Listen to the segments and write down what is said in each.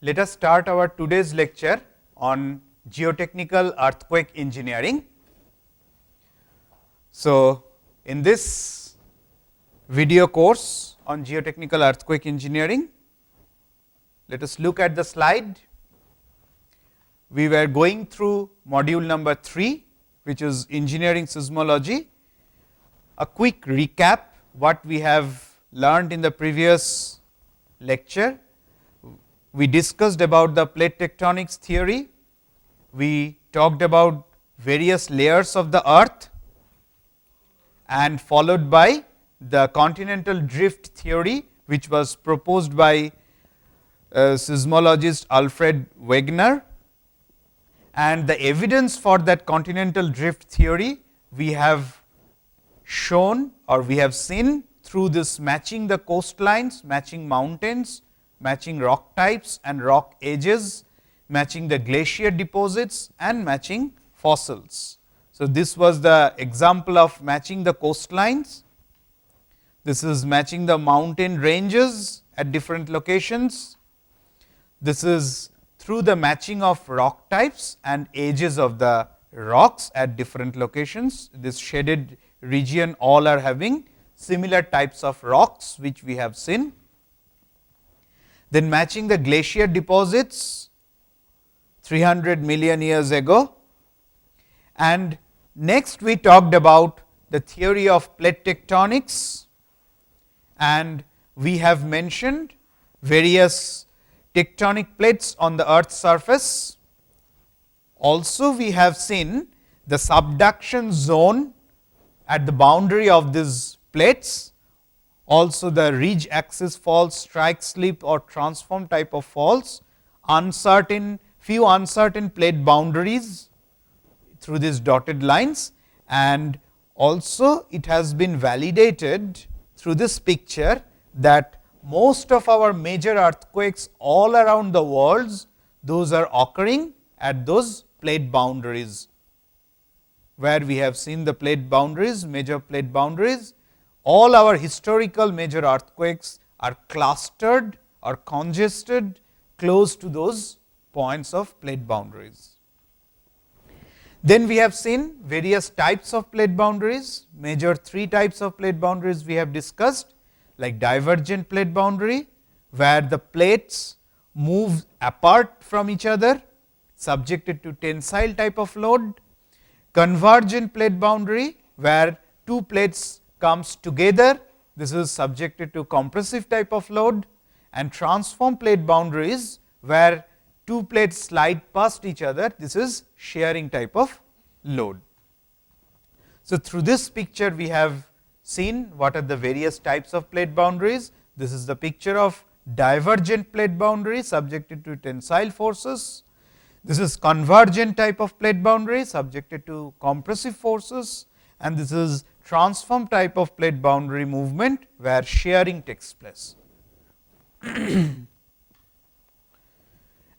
Let us start our today's lecture on geotechnical earthquake engineering. So, in this video course on geotechnical earthquake engineering, let us look at the slide. We were going through module number 3, which is engineering seismology. A quick recap what we have learned in the previous lecture. We discussed about the plate tectonics theory, we talked about various layers of the earth and followed by the continental drift theory, which was proposed by seismologist Alfred Wegener, and the evidence for that continental drift theory we have shown or we have seen through this matching the coastlines, matching mountains, matching rock types and rock edges, matching the glacier deposits and matching fossils. So, this was the example of matching the coastlines. This is matching the mountain ranges at different locations. This is through the matching of rock types and edges of the rocks at different locations. This shaded region all are having similar types of rocks, which we have seen. Then matching the glacier deposits 300 million years ago, and next we talked about the theory of plate tectonics, and we have mentioned various tectonic plates on the earth's surface. Also we have seen the subduction zone at the boundary of these plates, also the ridge axis faults, strike slip or transform type of faults, few uncertain plate boundaries through these dotted lines, and also it has been validated through this picture that most of our major earthquakes all around the world, those are occurring at those plate boundaries, where we have seen the plate boundaries, major plate boundaries. All our historical major earthquakes are clustered or congested close to those points of plate boundaries. Then we have seen various types of plate boundaries, major 3 types of plate boundaries we have discussed, like divergent plate boundary, where the plates move apart from each other subjected to tensile type of load, convergent plate boundary, where 2 plates comes together, this is subjected to compressive type of load, and transform plate boundaries, where 2 plates slide past each other, this is shearing type of load. So, through this picture we have seen what are the various types of plate boundaries. This is the picture of divergent plate boundary subjected to tensile forces. This is convergent type of plate boundary subjected to compressive forces, and this is transform type of plate boundary movement, where shearing takes place.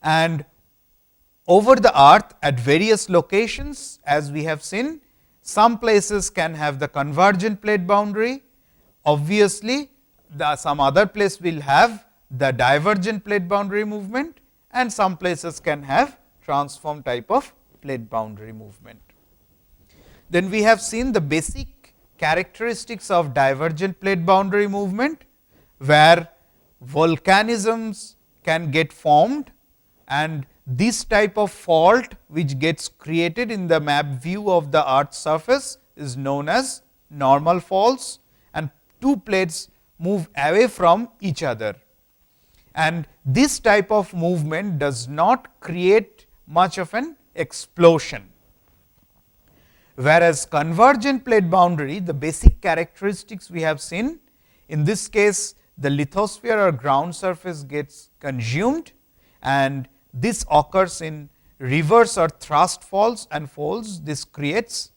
And over the earth at various locations, as we have seen, some places can have the convergent plate boundary. Obviously, some other place will have the divergent plate boundary movement, and some places can have transform type of plate boundary movement. Then we have seen the basic characteristics of divergent plate boundary movement, where volcanisms can get formed, and this type of fault which gets created in the map view of the earth's surface is known as normal faults, and 2 plates move away from each other, and this type of movement does not create much of an explosion. Whereas convergent plate boundary, the basic characteristics we have seen, in this case the lithosphere or ground surface gets consumed, and this occurs in reverse or thrust faults and folds. This creates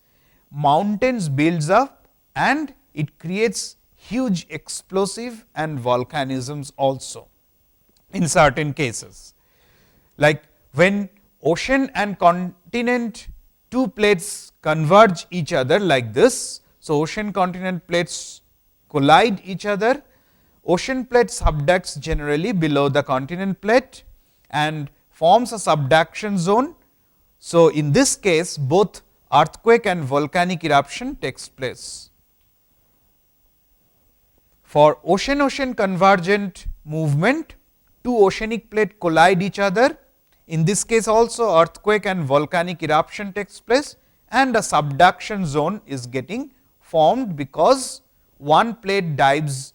mountains builds up, and it creates huge explosive and volcanisms also in certain cases. Like when ocean and continent 2 plates converge each other like this. So, ocean continent plates collide each other, ocean plate subducts generally below the continent plate, and forms a subduction zone. So, in this case both earthquake and volcanic eruption takes place. For ocean-ocean convergent movement, two oceanic plate collide each other. In this case also earthquake and volcanic eruption takes place, and a subduction zone is getting formed because one plate dives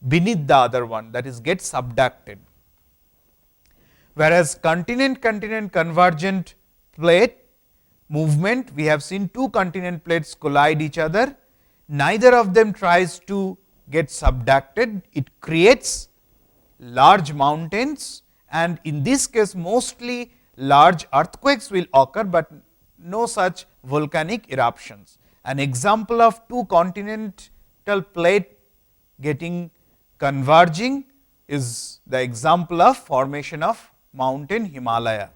beneath the other one, that is gets subducted. Whereas continent-continent convergent plate movement, we have seen two continent plates collide each other, neither of them tries to get subducted, it creates large mountains, and in this case mostly large earthquakes will occur, but no such volcanic eruptions. An example of two continental plate getting converging is the example of formation of mountain Himalaya.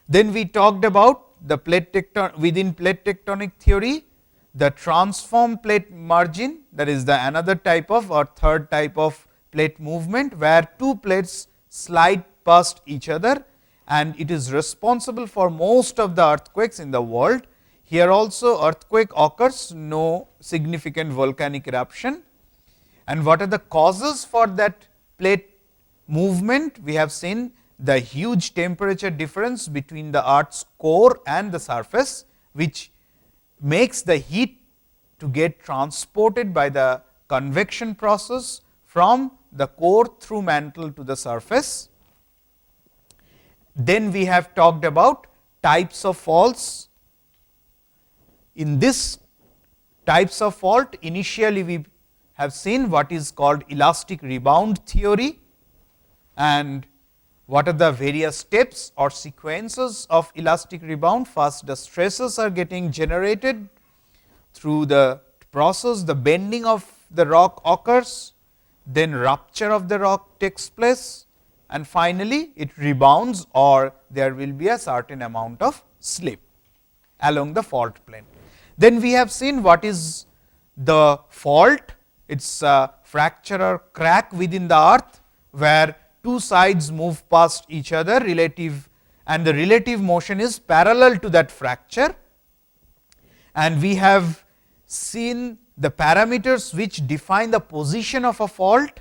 Then we talked about the plate within plate tectonic theory, the transform plate margin, that is the another type of or third type of plate movement, where two plates slide past each other, and it is responsible for most of the earthquakes in the world. Here also earthquake occurs, no significant volcanic eruption. And what are the causes for that plate movement? We have seen the huge temperature difference between the earth's core and the surface, which makes the heat to get transported by the convection process from the core through mantle to the surface. Then we have talked about types of faults. In this types of fault, initially we have seen what is called elastic rebound theory, and what are the various steps or sequences of elastic rebound. First, the stresses are getting generated through the process, the bending of the rock occurs, then rupture of the rock takes place, and finally it rebounds, or there will be a certain amount of slip along the fault plane. Then we have seen what is the fault. It is a fracture or crack within the earth, where two sides move past each other relative, and the relative motion is parallel to that fracture. And we have seen the parameters which define the position of a fault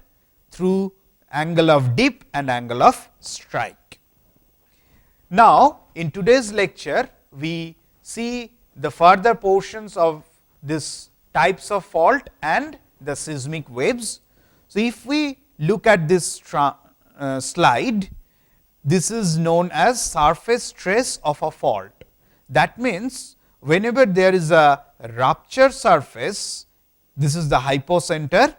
through angle of dip and angle of strike. Now, in today's lecture, we see the further portions of this types of fault and the seismic waves. So, if we look at this slide, this is known as surface stress of a fault. That means, whenever there is a rupture surface, this is the hypocenter,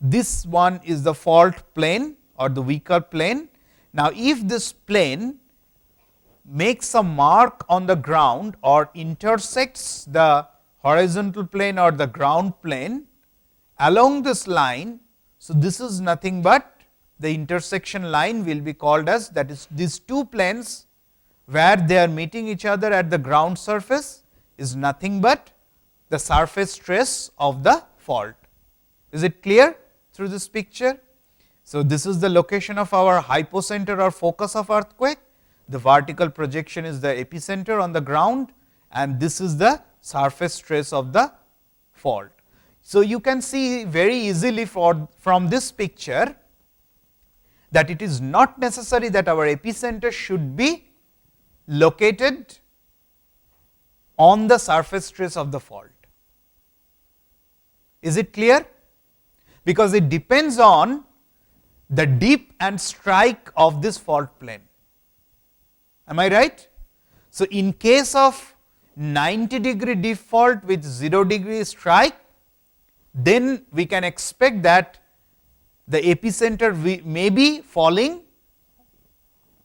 this one is the fault plane or the weaker plane. Now, if this plane makes a mark on the ground or intersects the horizontal plane or the ground plane along this line, so this is nothing but the intersection line will be called as, that is, these two planes where they are meeting each other at the ground surface is nothing but the surface stress of the fault. Is it clear through this picture? So, this is the location of our hypocenter or focus of earthquake. The vertical projection is the epicenter on the ground, and this is the surface stress of the fault. So, you can see very easily from this picture that it is not necessary that our epicenter should be located on the surface stress of the fault. Is it clear? Because it depends on the dip and strike of this fault plane. Am I right? So, in case of 90-degree dip fault with 0-degree strike, then we can expect that the epicenter may be falling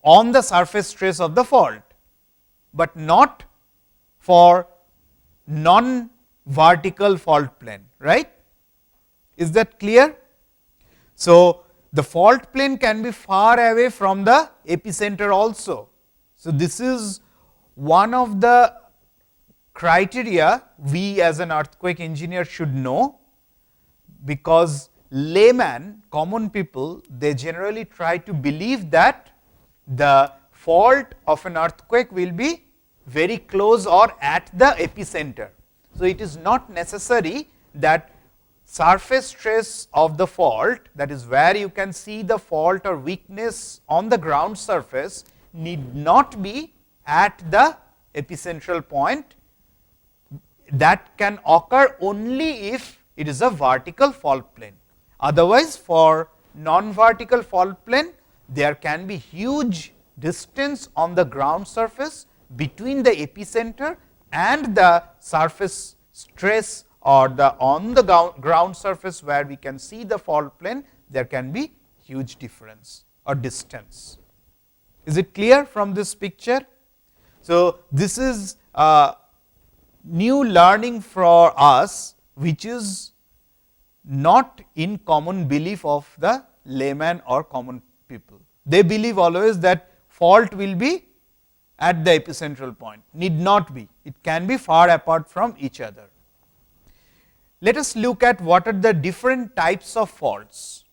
on the surface stress of the fault, but not for non-vertical fault plane, right? Is that clear? So, the fault plane can be far away from the epicenter also. So, this is one of the criteria we as an earthquake engineer should know, because layman, common people, they generally try to believe that the fault of an earthquake will be very close or at the epicenter. So, it is not necessary that surface stress of the fault, that is where you can see the fault or weakness on the ground surface, need not be at the epicentral point. That can occur only if it is a vertical fault plane. Otherwise, for non-vertical fault plane, there can be huge distance on the ground surface between the epicenter and the surface stress, or the on the ground surface where we can see the fault plane, there can be huge difference or distance. Is it clear from this picture? So, this is new learning for us, which is not in common belief of the layman or common people. They believe always that fault will be at the epicentral point, need not be, it can be far apart from each other. Let us look at what are the different types of faults.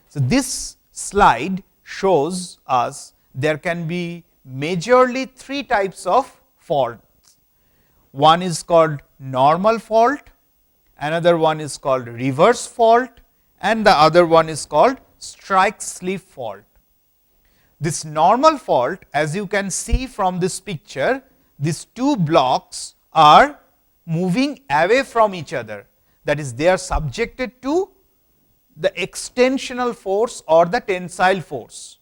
So, this slide shows us there can be majorly three types of faults. One is called normal fault, another one is called reverse fault, and the other one is called strike slip fault. This normal fault, as you can see from this picture, these two blocks are moving away from each other, that is, they are subjected to the extensional force or the tensile force.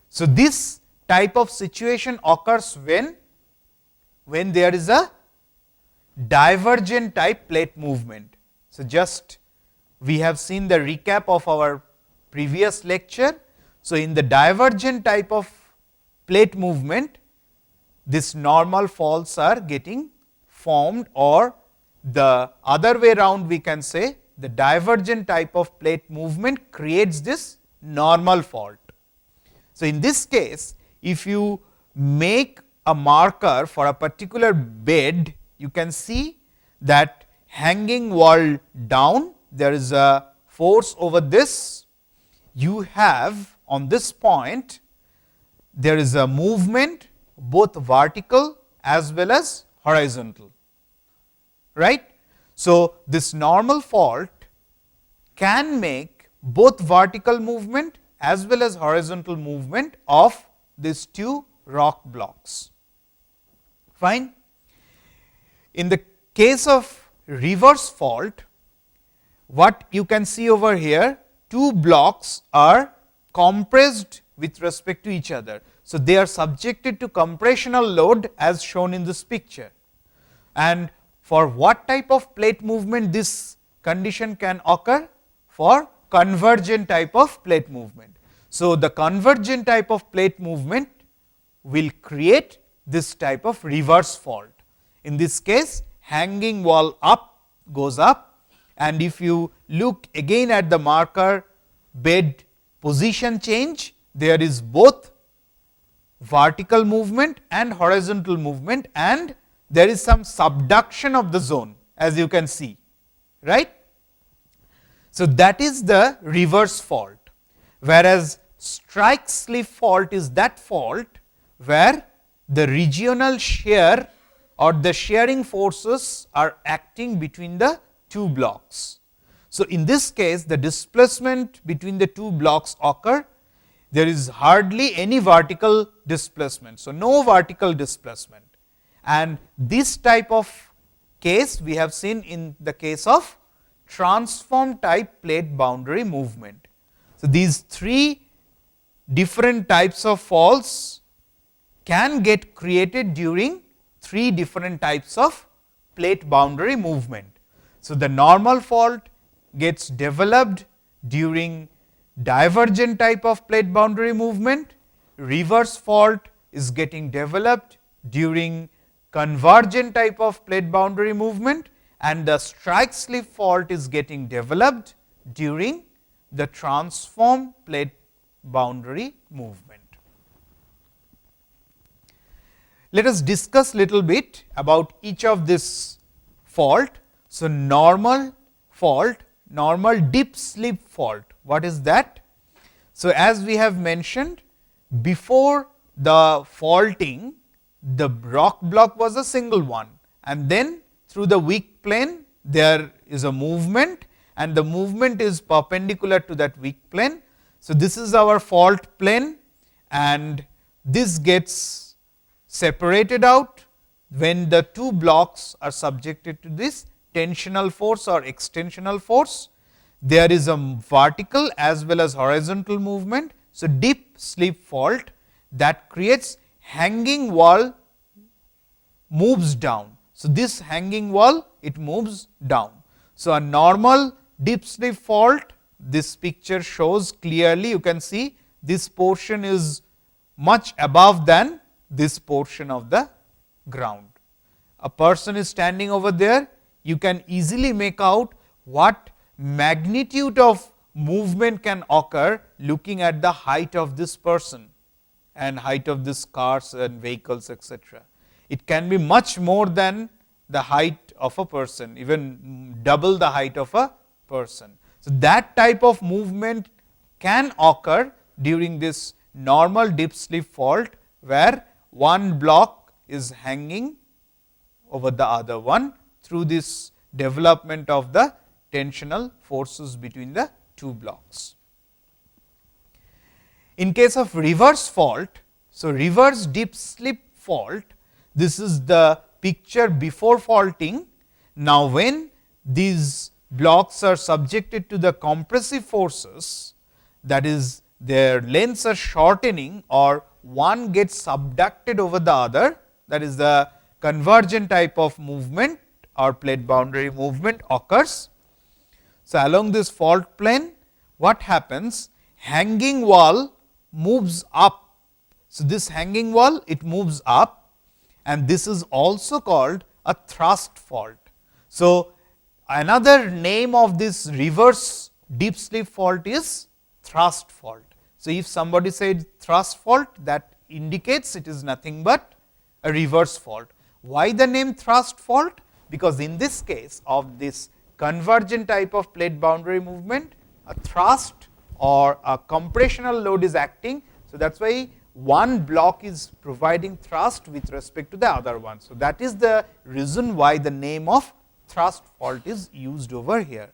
So, this type of situation occurs when there is a divergent type plate movement. So, just we have seen the recap of our previous lecture. So, in the divergent type of plate movement, this normal faults are getting formed, or the other way round we can say the divergent type of plate movement creates this normal fault. So, in this case, if you make a marker for a particular bed, you can see that hanging wall down, there is a force over this. You have on this point, there is a movement both vertical as well as horizontal, right. So, this normal fault can make both vertical movement as well as horizontal movement of these two rock blocks, fine. In the case of reverse fault, what you can see over here, two blocks are compressed with respect to each other. So, they are subjected to compressional load as shown in this picture, and for what type of plate movement this condition can occur? For convergent type of plate movement. So, the convergent type of plate movement will create this type of reverse fault. In this case, hanging wall up goes up, and if you look again at the marker bed position change, there is both vertical movement and horizontal movement, and there is some subduction of the zone, as you can see, right. So, that is the reverse fault, whereas strike slip fault is that fault where the regional shear or the shearing forces are acting between the two blocks. So, in this case, the displacement between the two blocks occur, there is hardly any vertical displacement. So, no vertical displacement, and this type of case we have seen in the case of transform type plate boundary movement. So, these three different types of faults can get created during three different types of plate boundary movement. So, the normal fault gets developed during divergent type of plate boundary movement, reverse fault is getting developed during convergent type of plate boundary movement, and the strike slip fault is getting developed during the transform plate boundary movement. Let us discuss little bit about each of this fault. So, normal fault normal dip slip fault. What is that? So, as we have mentioned, before the faulting, the rock block was a single one, and then through the weak plane there is a movement, and the movement is perpendicular to that weak plane. So, this is our fault plane, and this gets separated out when the two blocks are subjected to this tensional force or extensional force. There is a vertical as well as horizontal movement. So, dip slip fault that creates hanging wall moves down. So, this hanging wall it moves down. So, a normal dip slip fault, this picture shows clearly, you can see this portion is much above than this portion of the ground. A person is standing over there, you can easily make out what magnitude of movement can occur looking at the height of this person and height of this cars and vehicles, etc. It can be much more than the height of a person, even double the height of a person. So, that type of movement can occur during this normal dip slip fault, where one block is hanging over the other one through this development of the tensional forces between the two blocks. In case of reverse fault, so reverse dip slip fault, this is the picture before faulting. Now, when these blocks are subjected to the compressive forces, that is their lengths are shortening or one gets subducted over the other, that is the convergent type of movement or plate boundary movement occurs. So, along this fault plane what happens? Hanging wall moves up. So, this hanging wall it moves up, and this is also called a thrust fault. So, another name of this reverse dip slip fault is thrust fault. So, if somebody said thrust fault, that indicates it is nothing but a reverse fault. Why the name thrust fault? Because in this case of this convergent type of plate boundary movement, a thrust or a compressional load is acting. So, that is why one block is providing thrust with respect to the other one. So, that is the reason why the name of thrust fault is used over here.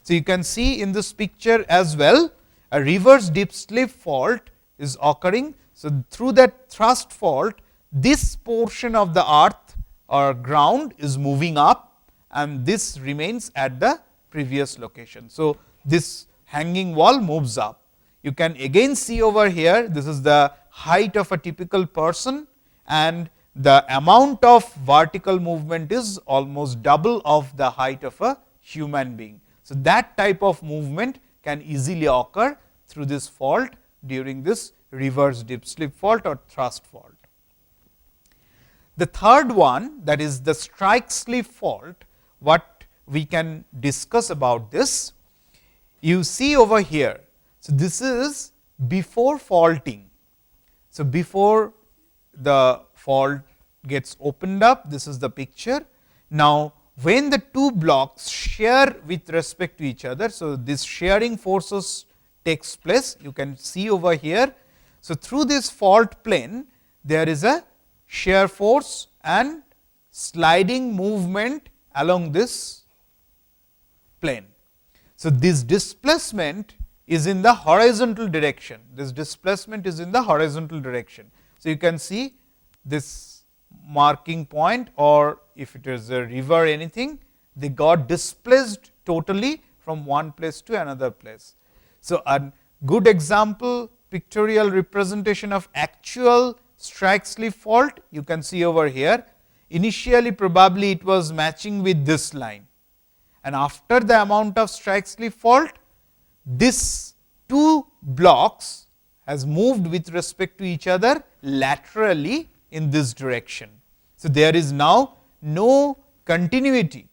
So, you can see in this picture as well, a reverse dip slip fault is occurring. So, through that thrust fault, this portion of the earth or ground is moving up, and this remains at the previous location. So, this hanging wall moves up. You can again see over here, this is the height of a typical person, and the amount of vertical movement is almost double of the height of a human being. So, that type of movement can easily occur through this fault during this reverse dip slip fault or thrust fault. The third one, that is the strike slip fault, what we can discuss about this. You see over here, so this is before faulting. So, before the fault gets opened up, this is the picture. Now, when the two blocks shear with respect to each other, so this shearing forces takes place, you can see over here. So, through this fault plane, there is a shear force and sliding movement along this plane. So, this displacement is in the horizontal direction, this displacement is in the horizontal direction. So, you can see this marking point, or if it is a river anything, they got displaced totally from one place to another place. So, a good example pictorial representation of actual strike slip fault you can see over here. Initially probably it was matching with this line, and after the amount of strike slip fault, this two blocks has moved with respect to each other laterally in this direction. So, there is now no continuity.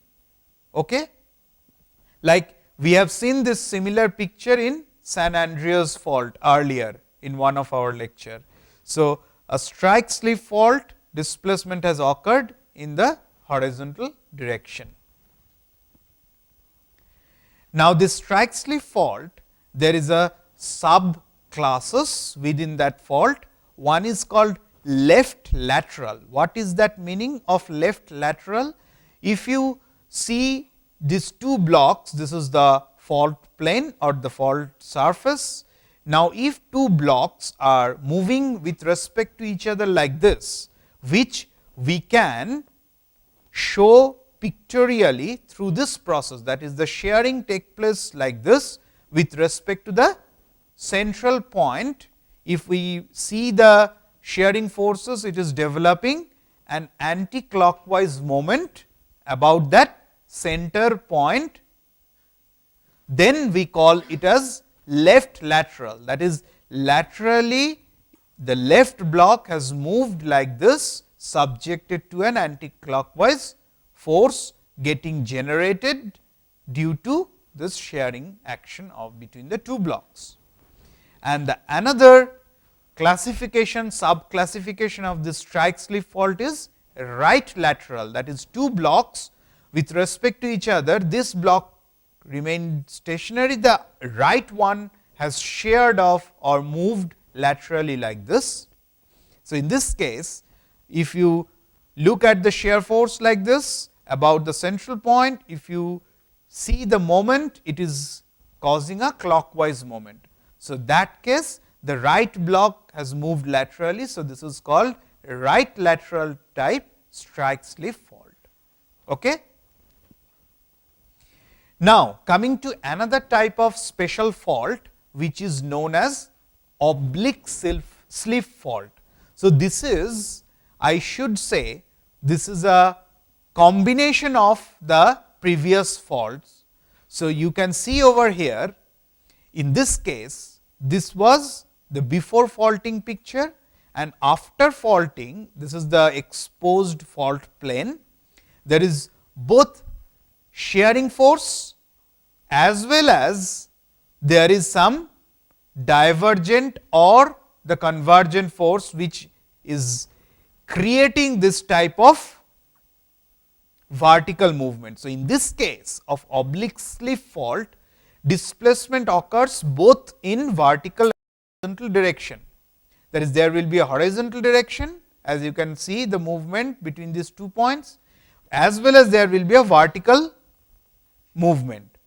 Okay? Like we have seen this similar picture in San Andreas fault earlier in one of our lecture. So, a strike slip fault displacement has occurred in the horizontal direction. Now, this strike slip fault, there is a sub classes within that fault. One is called left lateral. What is that meaning of left lateral? If you see these two blocks, this is the fault plane or the fault surface. Now, if two blocks are moving with respect to each other like this, which we can show pictorially through this process, that is the shearing take place like this with respect to the central point. If we see the shearing forces, it is developing an anti-clockwise moment about that center point, then we call it as left lateral. That is, laterally the left block has moved like this, subjected to an anti-clockwise force getting generated due to this shearing action of between the two blocks. And the another classification, sub classification of this strike slip fault is right lateral. That is, two blocks with respect to each other, this block remained stationary, the right one has sheared off or moved laterally like this. So, in this case, if you look at the shear force like this about the central point, if you see the moment, it is causing a clockwise moment. So, that case the right block has moved laterally. So, this is called right lateral type strike slip fault. Okay. Now, coming to another type of special fault, which is known as oblique slip fault. So, this is, I should say, this is a combination of the previous faults. So, you can see over here, in this case, this was the before faulting picture, and after faulting, this is the exposed fault plane. There is both shearing force as well as there is some divergent or the convergent force, which is creating this type of vertical movement. So, in this case of oblique slip fault, displacement occurs both in vertical and horizontal direction. That is, there will be a horizontal direction, as you can see the movement between these 2 points, as well as there will be a vertical movement.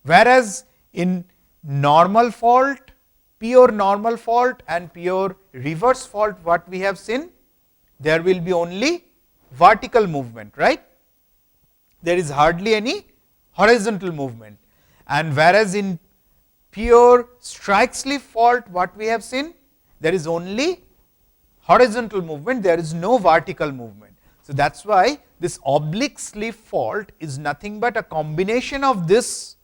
Whereas, in normal fault, pure normal fault and pure reverse fault, what we have seen, there will be only vertical movement, right. There is hardly any horizontal movement, and whereas in pure strike slip fault, what we have seen, there is only horizontal movement, there is no vertical movement. So, that is why this oblique slip fault is nothing but a combination of this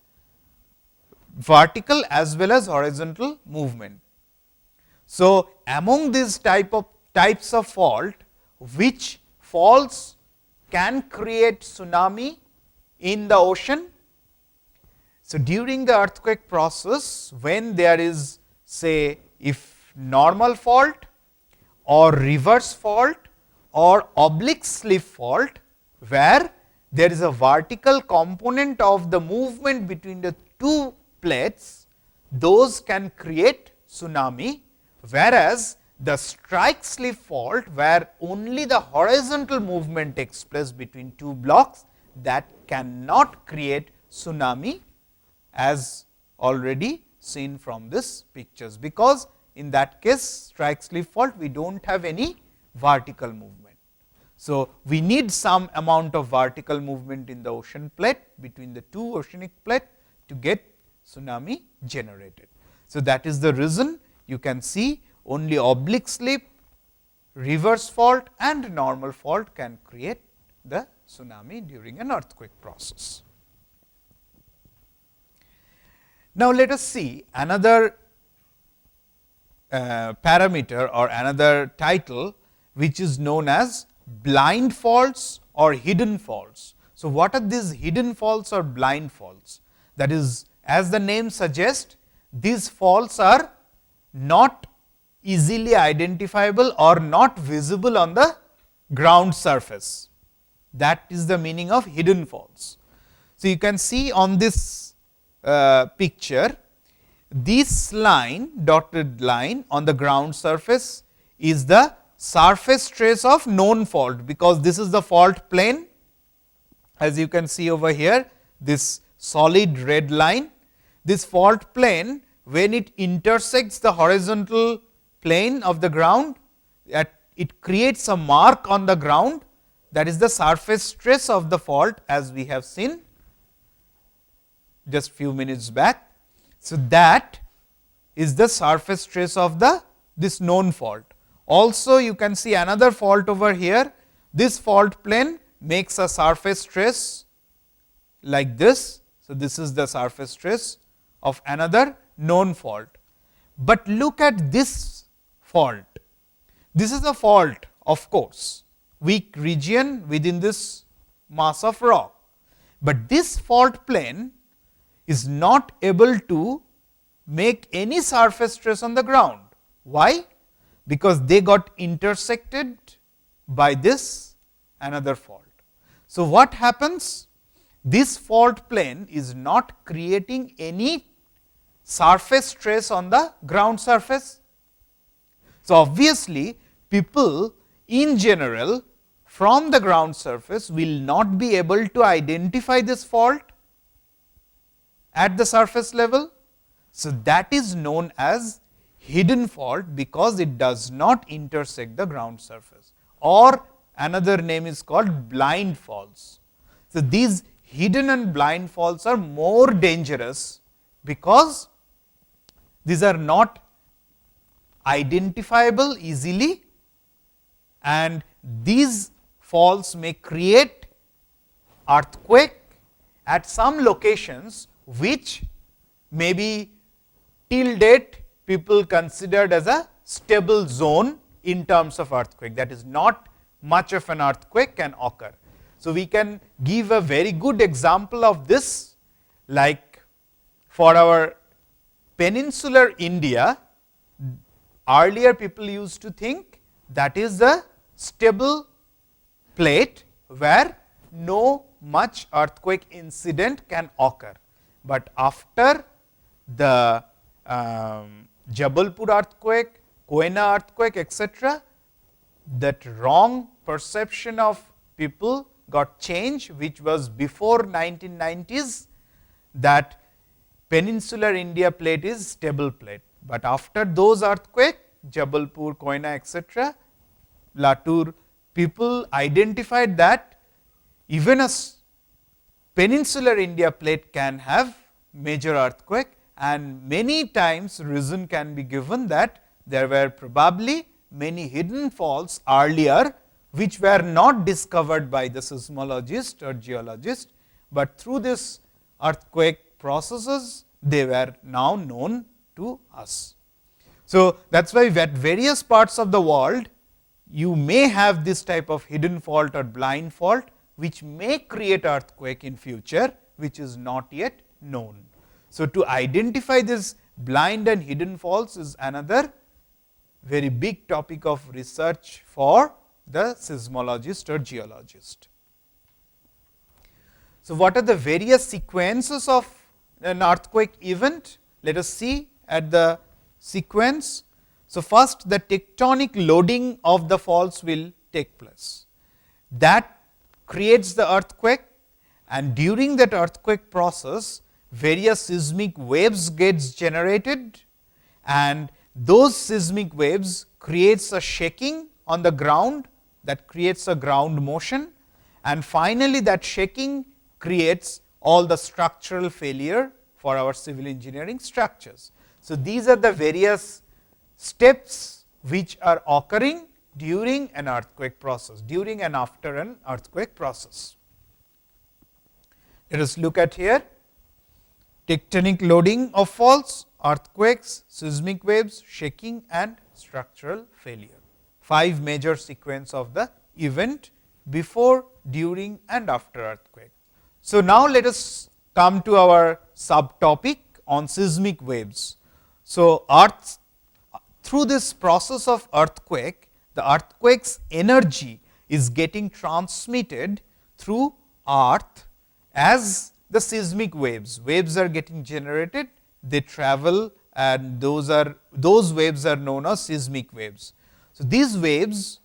vertical as well as horizontal movement. So, among these types of fault, which faults can create tsunami in the ocean? So, during the earthquake process, when there is, say, if normal fault or reverse fault or oblique slip fault, where there is a vertical component of the movement between the two plates, those can create tsunami, whereas the strike slip fault, where only the horizontal movement takes place between two blocks, that cannot create tsunami, as already seen from this pictures, because in that case strike slip fault we do not have any vertical movement. So, we need some amount of vertical movement in the ocean plate between the two oceanic plate to get tsunami generated. So, that is the reason you can see only oblique slip, reverse fault and normal fault can create the tsunami during an earthquake process. Now, let us see another parameter or another title, which is known as blind faults or hidden faults. So, what are these hidden faults or blind faults? That is, as the name suggests, these faults are not easily identifiable or not visible on the ground surface. That is the meaning of hidden faults. So, you can see on this picture, this line, dotted line on the ground surface is the surface trace of known fault, because this is the fault plane. As you can see over here, this solid red line, this fault plane, when it intersects the horizontal plane of the ground, it creates a mark on the ground, that is the surface trace of the fault, as we have seen just few minutes back. So, that is the surface trace of this known fault. Also, you can see another fault over here. This fault plane makes a surface trace like this. So, this is the surface trace of another known fault. But look at this fault. This is a fault, of course, weak region within this mass of rock, but this fault plane is not able to make any surface trace on the ground. Why? Because they got intersected by this another fault. So, what happens? This fault plane is not creating any surface trace on the ground surface. So, obviously, people in general from the ground surface will not be able to identify this fault at the surface level. So, that is known as hidden fault, because it does not intersect the ground surface, or another name is called blind faults. So, these hidden and blind faults are more dangerous, because these are not identifiable easily, and these faults may create earthquake at some locations, which may be till date people considered as a stable zone in terms of earthquake, that is not much of an earthquake can occur. So, we can give a very good example of this, like for our peninsular India, earlier people used to think that is the stable plate where no much earthquake incident can occur. But after the Jabalpur earthquake, Koyna earthquake, etc., that wrong perception of people got changed, which was before 1990s, that peninsular India plate is stable plate. But after those earthquake, Jabalpur, Koyna, etc., Latur, people identified that even a peninsular India plate can have major earthquake, and many times reason can be given that there were probably many hidden faults earlier, which were not discovered by the seismologist or geologist, but through this earthquake processes they were now known to us. So, that is why at various parts of the world you may have this type of hidden fault or blind fault, which may create earthquake in future, which is not yet known. So, to identify this blind and hidden faults is another very big topic of research for the seismologist or geologist. So, what are the various sequences of an earthquake event? Let us see at the sequence. So, first the tectonic loading of the faults will take place. That creates the earthquake, and during that earthquake process, various seismic waves gets generated, and those seismic waves creates a shaking on the ground, that creates a ground motion, and finally, that shaking creates all the structural failure for our civil engineering structures. So, these are the various steps which are occurring during an earthquake process, during and after an earthquake process. Let us look at here tectonic loading of faults, earthquakes, seismic waves, shaking and structural failure. 5 major sequence of the event before, during and after earthquake. So, now let us come to our subtopic on seismic waves. So, through this process of earthquake, the earthquake's energy is getting transmitted through earth as the seismic waves. Waves are getting generated, they travel, and those waves are known as seismic waves. So, these waves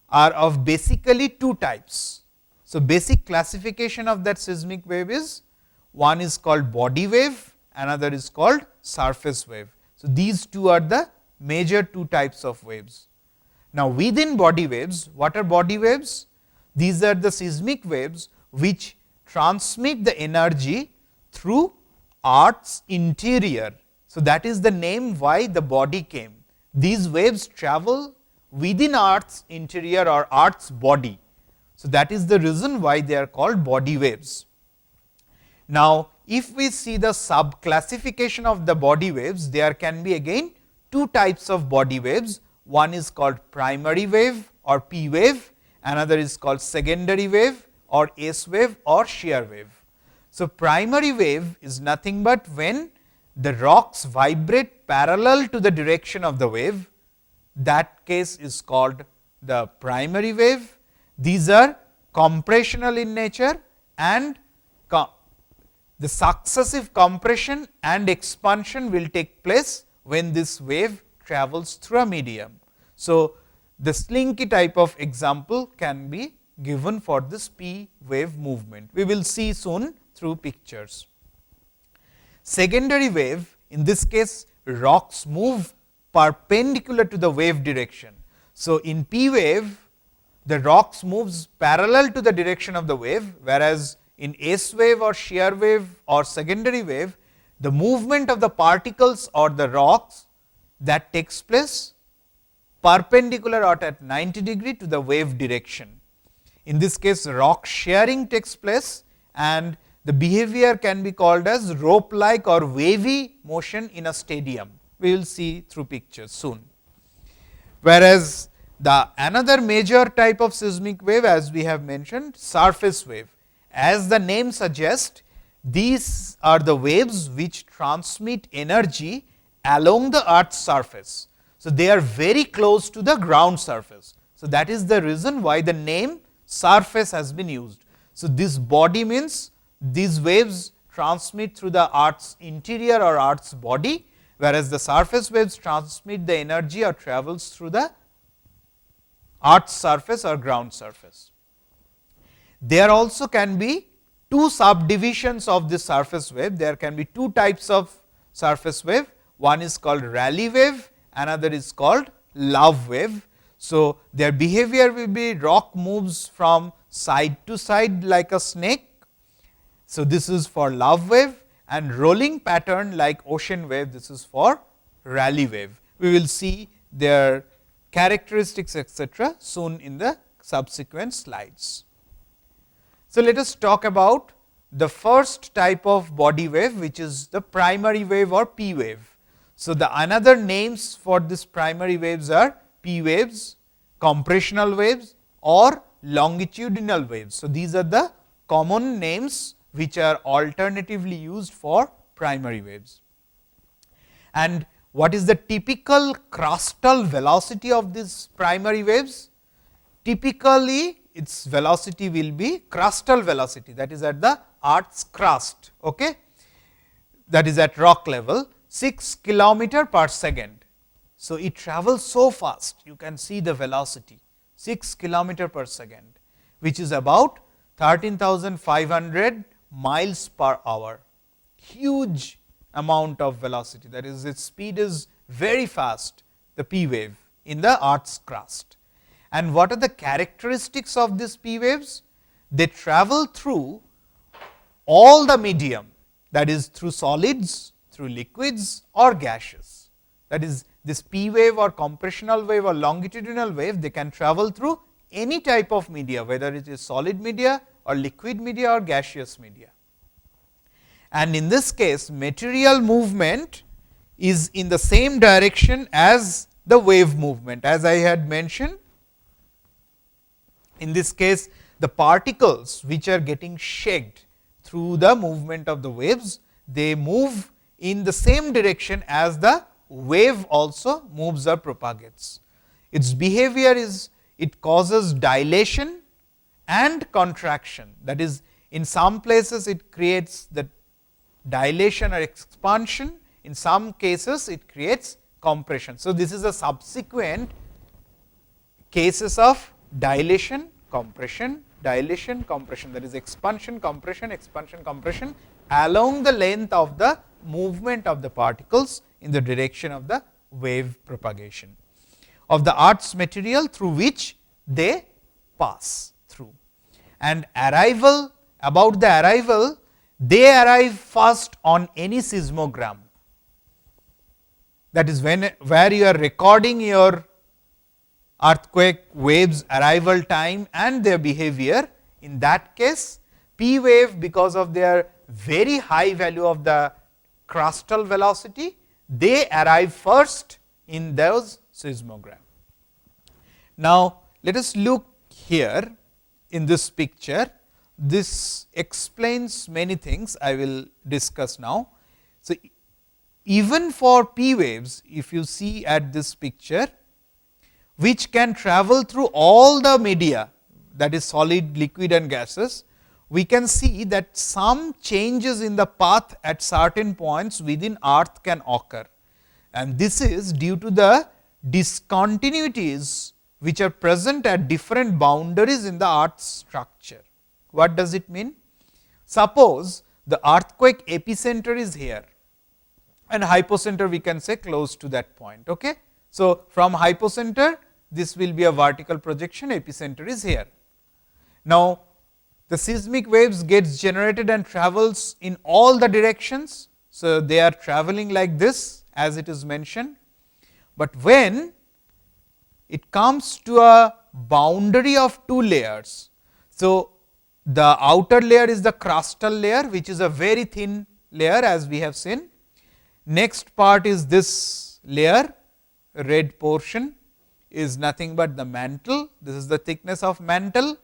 are of basically two types. So, basic classification of that seismic wave is, one is called body wave, another is called surface wave. So, these two are the major two types of waves. Now, within body waves, what are body waves? These are the seismic waves which transmit the energy through Earth's interior. So, that is the name why the body came. These waves travel within Earth's interior or Earth's body. So, that is the reason why they are called body waves. Now, if we see the sub classification of the body waves, there can be again two types of body waves. One is called primary wave or P wave, another is called secondary wave or S wave or shear wave. So, primary wave is nothing but when the rocks vibrate parallel to the direction of the wave, that case is called the primary wave. These are compressional in nature, and the successive compression and expansion will take place when this wave travels through a medium. So, the slinky type of example can be given for this P wave movement. We will see soon through pictures. Secondary wave, in this case rocks move perpendicular to the wave direction. So, in P wave the rocks moves parallel to the direction of the wave, whereas in S wave or shear wave or secondary wave, the movement of the particles or the rocks that takes place perpendicular or at 90 degree to the wave direction. In this case, rock shearing takes place, and the behavior can be called as rope like or wavy motion in a stadium. We will see through pictures soon. Whereas, the another major type of seismic wave, as we have mentioned, surface wave. As the name suggests, these are the waves which transmit energy along the earth's surface. So, they are very close to the ground surface. So, that is the reason why the name surface has been used. So, this body means these waves transmit through the earth's interior or earth's body, whereas the surface waves transmit the energy or travels through the earth's surface or ground surface. There also can be two subdivisions of this surface wave. There can be two types of surface wave. One is called Rayleigh wave, another is called Love wave. So, their behavior will be rock moves from side to side like a snake. So, this is for Love wave, and rolling pattern like ocean wave, this is for Rayleigh wave. We will see their characteristics etc., soon in the subsequent slides. So, let us talk about the first type of body wave, which is the primary wave or P wave. So, the another names for this primary waves are P waves, compressional waves or longitudinal waves. So, these are the common names which are alternatively used for primary waves. And what is the typical crustal velocity of these primary waves? Typically, its velocity will be crustal velocity, that is at the earth's crust, okay? That is at rock level, 6 kilometer per second. So, it travels so fast, you can see the velocity 6 kilometer per second, which is about 13,500 miles per hour, huge amount of velocity, that is its speed is very fast, the P wave in the earth's crust. And what are the characteristics of these P waves? They travel through all the medium, that is through solids, through liquids or gaseous. That is, this P wave or compressional wave or longitudinal wave, they can travel through any type of media, whether it is solid media or liquid media or gaseous media. And in this case, material movement is in the same direction as the wave movement. As I had mentioned, in this case, the particles which are getting shaped through the movement of the waves, they move in the same direction as the wave also moves or propagates. Its behavior is, it causes dilation and contraction, that is, In some places it creates the dilation or expansion, in some cases it creates compression. So, this is a subsequent cases of dilation, compression, dilation, compression, that is expansion, compression, expansion, compression along the length of the movement of the particles in the direction of the wave propagation of the earth's material through which they pass through. And arrival, about the arrival, they arrive first on any seismogram, that is where you are recording your earthquake waves arrival time and their behavior. In that case, P wave, because of their very high value of the crustal velocity, they arrive first in those seismogram. Now, let us look here in this picture. This explains many things I will discuss now. So, even for P waves, if you see at this picture, which can travel through all the media, that is solid, liquid and gases, we can see that some changes in the path at certain points within earth can occur, and this is due to the discontinuities which are present at different boundaries in the earth's structure. What does it mean? Suppose the earthquake epicenter is here and hypocenter we can say close to that point. Okay? So, from hypocenter this will be a vertical projection, epicenter is here. Now, the seismic waves gets generated and travels in all the directions. So, they are traveling like this as it is mentioned, but when it comes to a boundary of two layers. So, the outer layer is the crustal layer, which is a very thin layer as we have seen. Next part is this layer, red portion is nothing but the mantle, this is the thickness of mantle.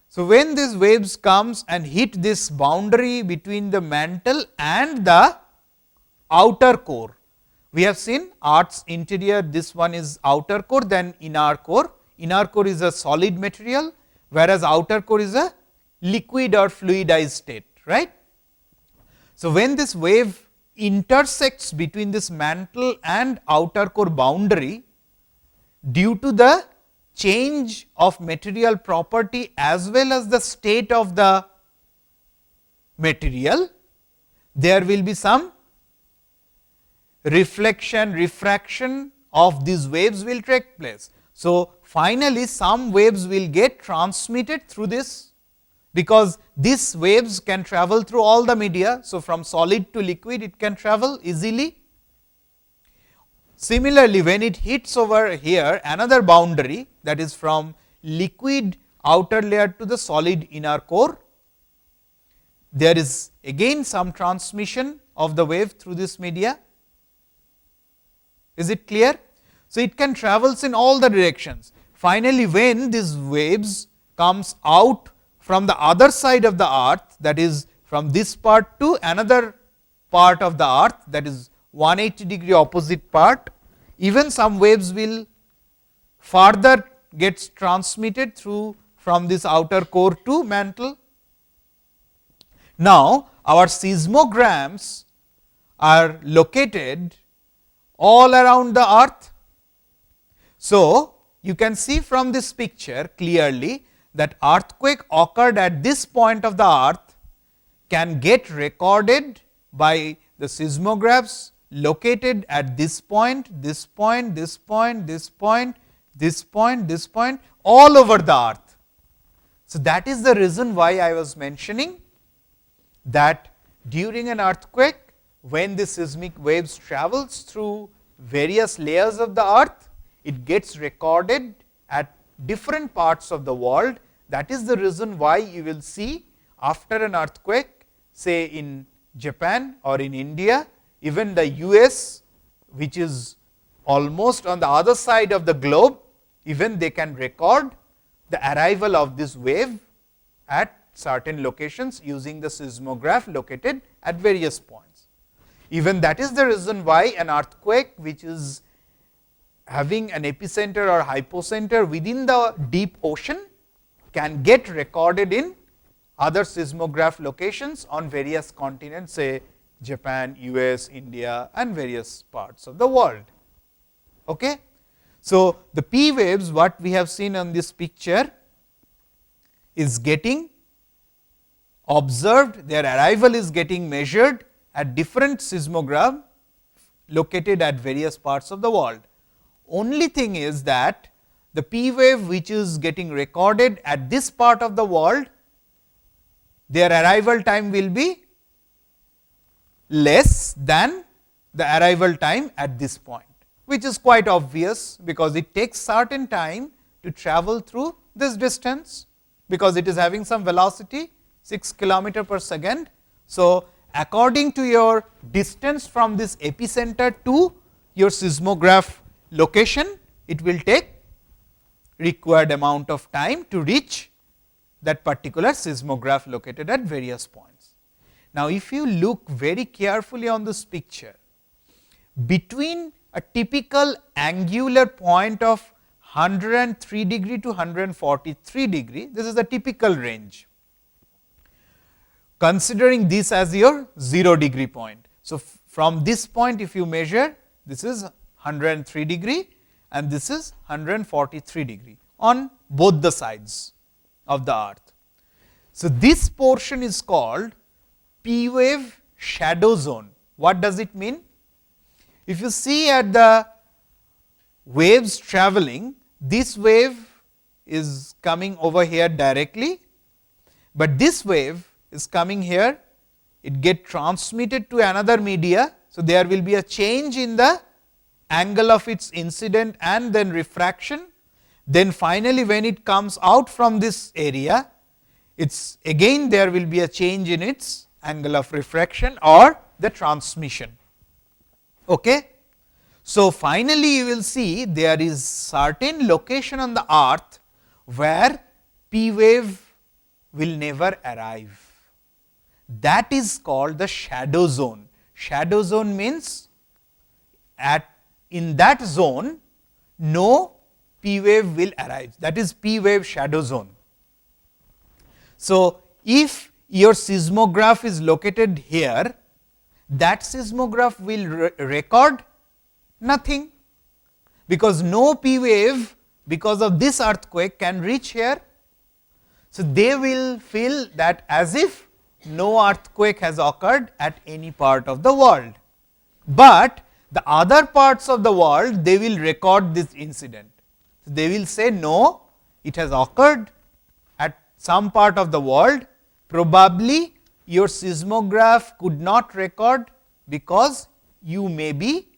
So, when these waves comes and hit this boundary between the mantle and the outer core, we have seen earth's interior, this one is outer core, then inner core. Inner core is a solid material, whereas outer core is a liquid or fluidized state, right. So, when this wave intersects between this mantle and outer core boundary, due to the change of material property as well as the state of the material, there will be some reflection, refraction of these waves will take place. So, finally, some waves will get transmitted through this, because these waves can travel through all the media. So, from solid to liquid it can travel easily. Similarly, when it hits over here another boundary, that is from liquid outer layer to the solid inner core, there is again some transmission of the wave through this media. Is it clear? So, it can travels in all the directions. Finally, when these waves comes out from the other side of the earth, that is from this part to another part of the earth, that is 180-degree opposite part, even some waves will further gets transmitted through from this outer core to mantle. Now, our seismograms are located all around the earth. So, you can see from this picture clearly that earthquake occurred at this point of the earth can get recorded by the seismographs located at this point, this point, this point, this point, this point, this point, all over the earth. So, that is the reason why I was mentioning that during an earthquake, when the seismic waves travels through various layers of the earth, it gets recorded at different parts of the world. That is the reason why you will see after an earthquake, say in Japan or in India, even the US, which is almost on the other side of the globe, even they can record the arrival of this wave at certain locations using the seismograph located at various points. Even that is the reason why an earthquake which is having an epicenter or hypocenter within the deep ocean can get recorded in other seismograph locations on various continents, say Japan, US, India and various parts of the world. Okay? So, the P waves what we have seen on this picture is getting observed, their arrival is getting measured at different seismograph located at various parts of the world. Only thing is that the P wave which is getting recorded at this part of the world, their arrival time will be less than the arrival time at this point, which is quite obvious, because it takes certain time to travel through this distance, because it is having some velocity 6 kilometer per second. So, according to your distance from this epicenter to your seismograph location, it will take required amount of time to reach that particular seismograph located at various points. Now, if you look very carefully on this picture, between a typical angular point of 103 degree to 143 degree, this is the typical range, considering this as your 0 degree point. So, from this point if you measure, this is 103 degree and this is 143 degree on both the sides of the earth. So, this portion is called P wave shadow zone. What does it mean? If you see at the waves traveling, this wave is coming over here directly, but this wave is coming here, it get transmitted to another media. So, there will be a change in the angle of its incident and then refraction. Then finally, when it comes out from this area, it's again there will be a change in its angle of refraction or the transmission. Okay? So, finally, you will see there is certain location on the earth where P wave will never arrive. That is called the shadow zone. Shadow zone means in that zone no P wave will arrive, that is P wave shadow zone. So, if your seismograph is located here, that seismograph will record nothing, because no P wave because of this earthquake can reach here. So, they will feel that as if no earthquake has occurred at any part of the world, but the other parts of the world they will record this incident. So, they will say no, it has occurred at some part of the world, probably your seismograph could not record because you may be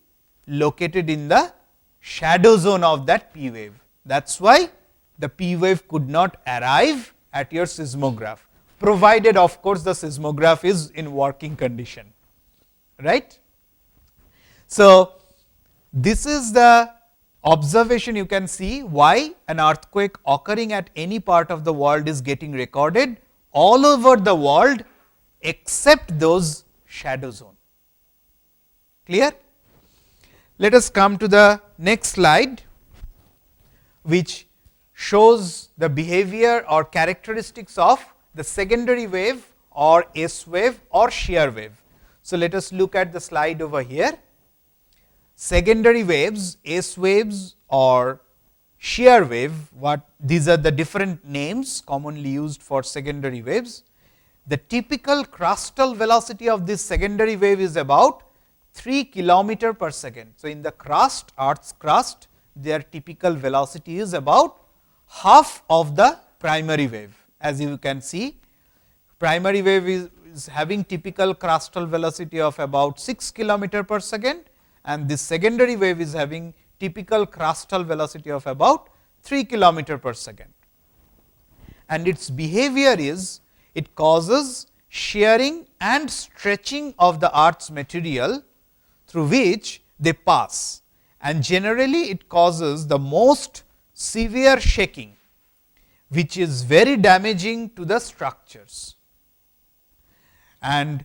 located in the shadow zone of that P wave. That is why the P wave could not arrive at your seismograph, provided of course, the seismograph is in working condition, right. So, this is the observation you can see why an earthquake occurring at any part of the world is getting recorded all over the world except those shadow zone. Clear? Let us come to the next slide, which shows the behavior or characteristics of the secondary wave or S wave or shear wave. So, let us look at the slide over here. Secondary waves, S waves or shear wave, these are the different names commonly used for secondary waves. The typical crustal velocity of this secondary wave is about 3 kilometer per second. So, in the crust, earth's crust, their typical velocity is about half of the primary wave. As you can see, primary wave is having typical crustal velocity of about 6 kilometer per second, and this secondary wave is having typical crustal velocity of about 3 kilometer per second. And its behavior is, it causes shearing and stretching of the earth's material through which they pass, and generally it causes the most severe shaking, which is very damaging to the structures. And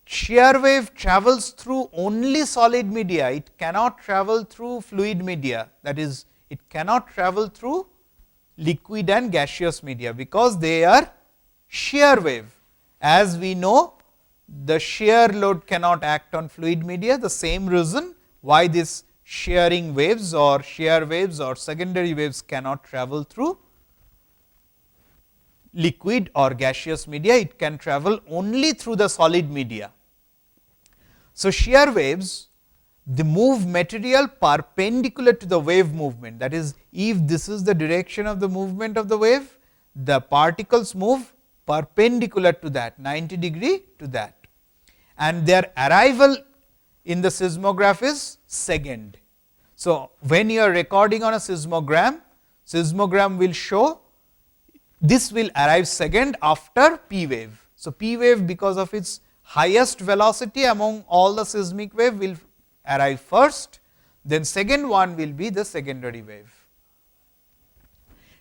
shear wave travels through only solid media, it cannot travel through fluid media, that is, it cannot travel through liquid and gaseous media, because they are shear wave. As we know, the shear load cannot act on fluid media, the same reason why this shearing waves or shear waves or secondary waves cannot travel through liquid or gaseous media, it can travel only through the solid media. So, shear waves, they move material perpendicular to the wave movement, that is, if this is the direction of the movement of the wave, the particles move perpendicular to that 90 degree to that, and their arrival in the seismograph is second. So, when you are recording on a seismogram, seismogram will show this will arrive second after P wave. So, P wave, because of its highest velocity among all the seismic wave, will arrive first, then second one will be the secondary wave.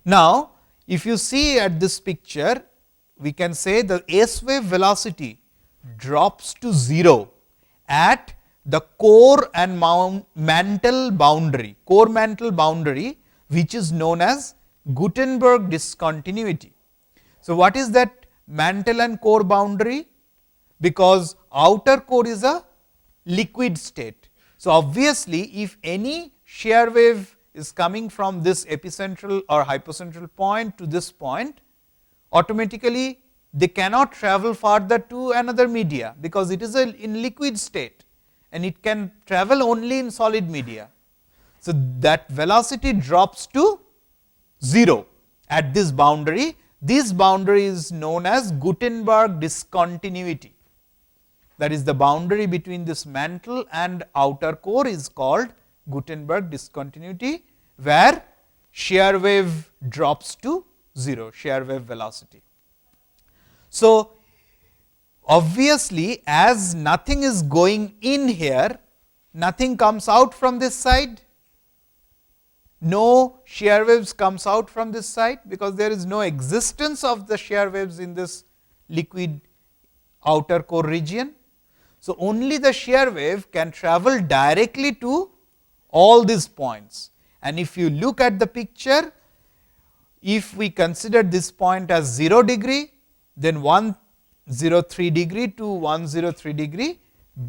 Now, if you see at this picture, we can say the S wave velocity drops to 0 at the core and mantle boundary, which is known as Gutenberg discontinuity. So, what is that mantle and core boundary? Because outer core is a liquid state. So, obviously, if any shear wave is coming from this epicentral or hypocentral point to this point, automatically they cannot travel further to another media, because it is in liquid state and it can travel only in solid media. So, that velocity drops to 0 at this boundary. This boundary is known as Gutenberg discontinuity. That is, the boundary between this mantle and outer core is called Gutenberg discontinuity, where shear wave drops to 0, shear wave velocity. So, obviously, as nothing is going in here, nothing comes out from this side, no shear waves comes out from this side, because there is no existence of the shear waves in this liquid outer core region. So, only the shear wave can travel directly to all these points, and if you look at the picture, if we consider this point as 0 degree, then 103 degree to 103 degree,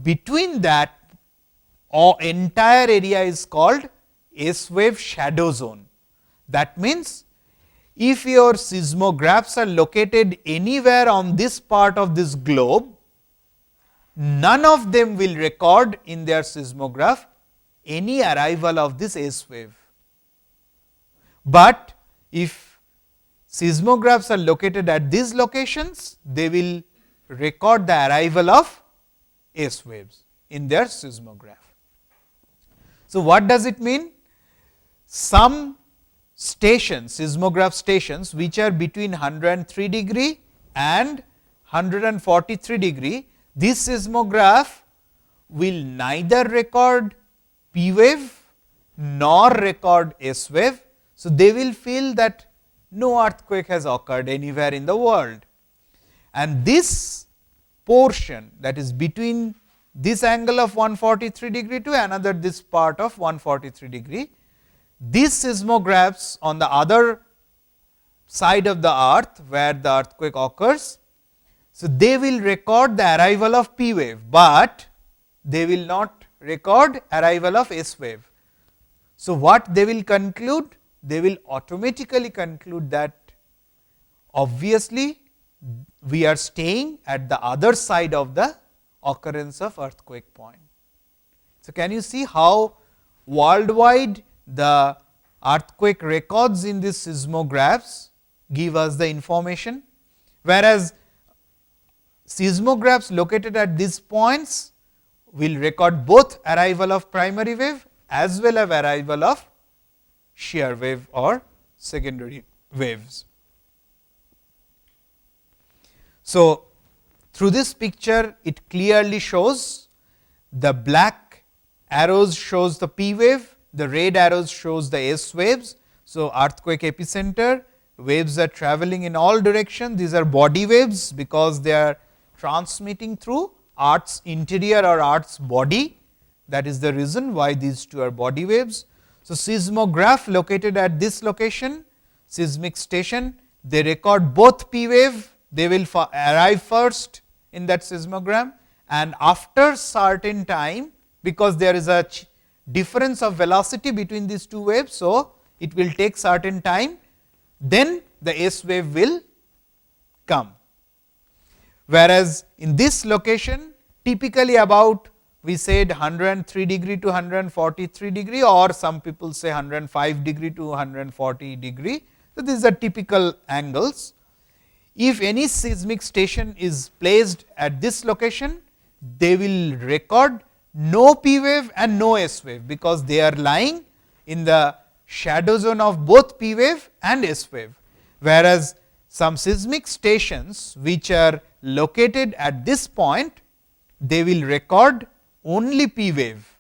between that entire area is called S wave shadow zone. That means, if your seismographs are located anywhere on this part of this globe, none of them will record in their seismograph any arrival of this S wave. But if seismographs are located at these locations, they will record the arrival of S waves in their seismograph. So, what does it mean? Some stations, seismograph stations, which are between 103 degree and 143 degree, this seismograph will neither record P wave nor record S wave. So, they will feel that no earthquake has occurred anywhere in the world, and this portion, that is between this angle of 143 degree to another this part of 143 degree, these seismographs on the other side of the earth where the earthquake occurs, so they will record the arrival of P wave, but they will not record arrival of S wave. So, what they will conclude? They will automatically conclude that obviously we are staying at the other side of the occurrence of earthquake point. So, can you see how worldwide the earthquake records in these seismographs give us the information, whereas seismographs located at these points will record both arrival of primary wave as well as arrival of shear wave or secondary waves. So, through this picture it clearly shows the black arrows shows the P wave, the red arrows shows the S waves. So, earthquake epicenter, waves are traveling in all directions, these are body waves, because they are transmitting through earth's interior or earth's body, that is the reason why these two are body waves. So, seismograph located at this location, seismic station, they record both P wave they will arrive first in that seismogram, and after certain time, because there is a difference of velocity between these two waves. So, it will take certain time, then the S wave will come. Whereas, in this location typically about we said 103 degree to 143 degree, or some people say 105 degree to 140 degree. So, these are typical angles. If any seismic station is placed at this location, they will record no P wave and no S wave, because they are lying in the shadow zone of both P wave and S wave. Whereas, some seismic stations which are located at this point, they will record only P wave,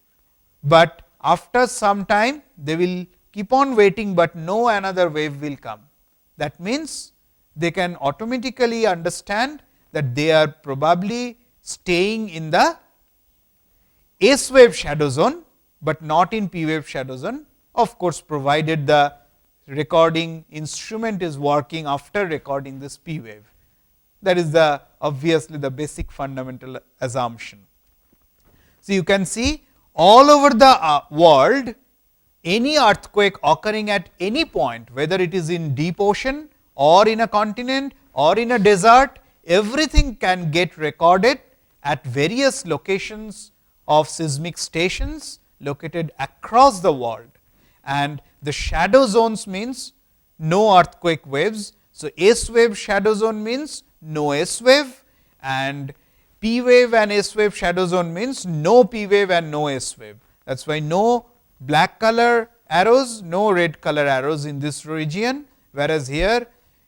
but after some time they will keep on waiting, but no another wave will come. That means, they can automatically understand that they are probably staying in the S wave shadow zone, but not in P wave shadow zone, of course, provided the recording instrument is working after recording this P wave. That is the obviously the basic fundamental assumption. So, you can see all over the world, any earthquake occurring at any point, whether it is in deep ocean or in a continent or in a desert, everything can get recorded at various locations of seismic stations located across the world. And the shadow zones means no earthquake waves. So, S wave shadow zone means no S wave, and P wave and S wave shadow zone means no P wave and no S wave. That is why no black color arrows, no red color arrows in this region, whereas here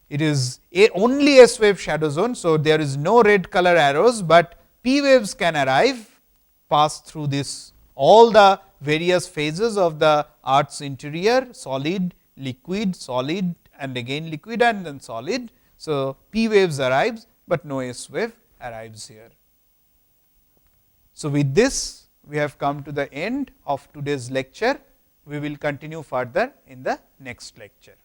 it is only S wave shadow zone. So, there is no red color arrows, but P waves can arrive, pass through this all the various phases of the earth's interior, solid, liquid, solid, and again liquid, and then solid. So, P waves arrives, but no S wave arrives here. So, with this we have come to the end of today's lecture. We will continue further in the next lecture.